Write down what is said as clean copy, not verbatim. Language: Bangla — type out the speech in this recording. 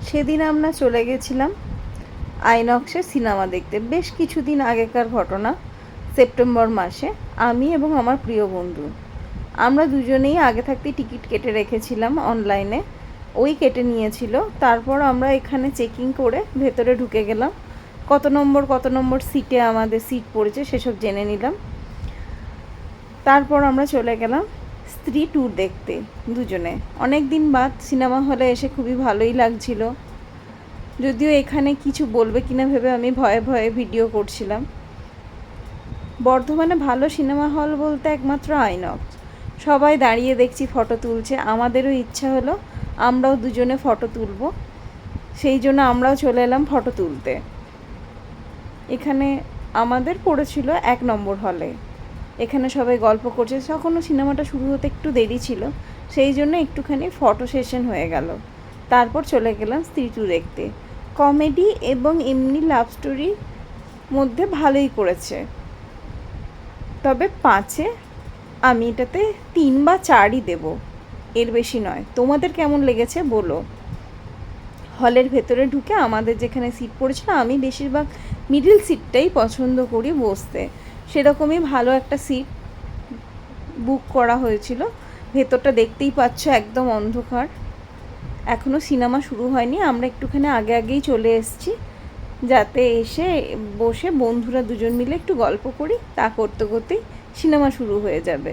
সেদিন আমরা চলে গেছিলাম আইনক্সে সিনেমা দেখতে। বেশ কিছুদিন আগেকার ঘটনা, সেপ্টেম্বর মাসে। আমি এবং আমার প্রিয় বন্ধু আমরা দুজনেই আগে থাকতেই টিকিট কেটে রেখেছিলাম অনলাইনে। ওই কেটে নিয়েছিল। তারপর আমরা এখানে চেকিং করে ভেতরে ঢুকে গেলাম। কত নম্বর সিটে আমাদের সিট পড়েছে সেসব জেনে নিলাম। তারপর আমরা চলে গেলাম স্ত্রী ট্যুর দেখতে দুজনে। অনেক দিন বাদ সিনেমা হলে এসে খুবই ভালোই লাগছিল। যদিও এখানে কিছু বলবে কিনা ভেবে আমি ভয়ে ভয়ে ভিডিও করছিলাম। বর্ধমানে ভালো সিনেমা হল বলতে একমাত্র আইনক্স। সবাই দাঁড়িয়ে দেখছি ফটো তুলছে, আমাদেরও ইচ্ছা হলো আমরাও দুজনে ফটো তুলব। সেই জন্য আমরাও চলে এলাম ফটো তুলতে। এখানে আমাদের পড়েছিল 1 নম্বর হলে। এখানে সবাই গল্প করছে, তখনও সিনেমাটা শুরু হতে একটু দেরি ছিল, সেই জন্য একটুখানি ফটো সেশন হয়ে গেল। তারপর চলে গেলাম স্ত্রী টু দেখতে। কমেডি এবং এমনি লাভ স্টোরির মধ্যে ভালোই করেছে, তবে 5-এ আমি এটাতে 3 বা 4ই দেব, এর বেশি নয়। তোমাদের কেমন লেগেছে বলো। হলের ভেতরে ঢুকে আমাদের যেখানে সিট পড়েছিল, আমি বেশিরভাগ মিডল সিটটাই পছন্দ করি বসতে। সেরকমই ভালো একটা সিট বুক করা হয়েছিল। ভেতরটা দেখতেই পাচ্ছ একদম অন্ধকার। এখনও সিনেমা শুরু হয়নি, আমরা একটুখানি আগেই চলে এসেছি, যাতে এসে বসে বন্ধুরা দুজন মিলে একটু গল্প করি। তা করতে করতেই সিনেমা শুরু হয়ে যাবে।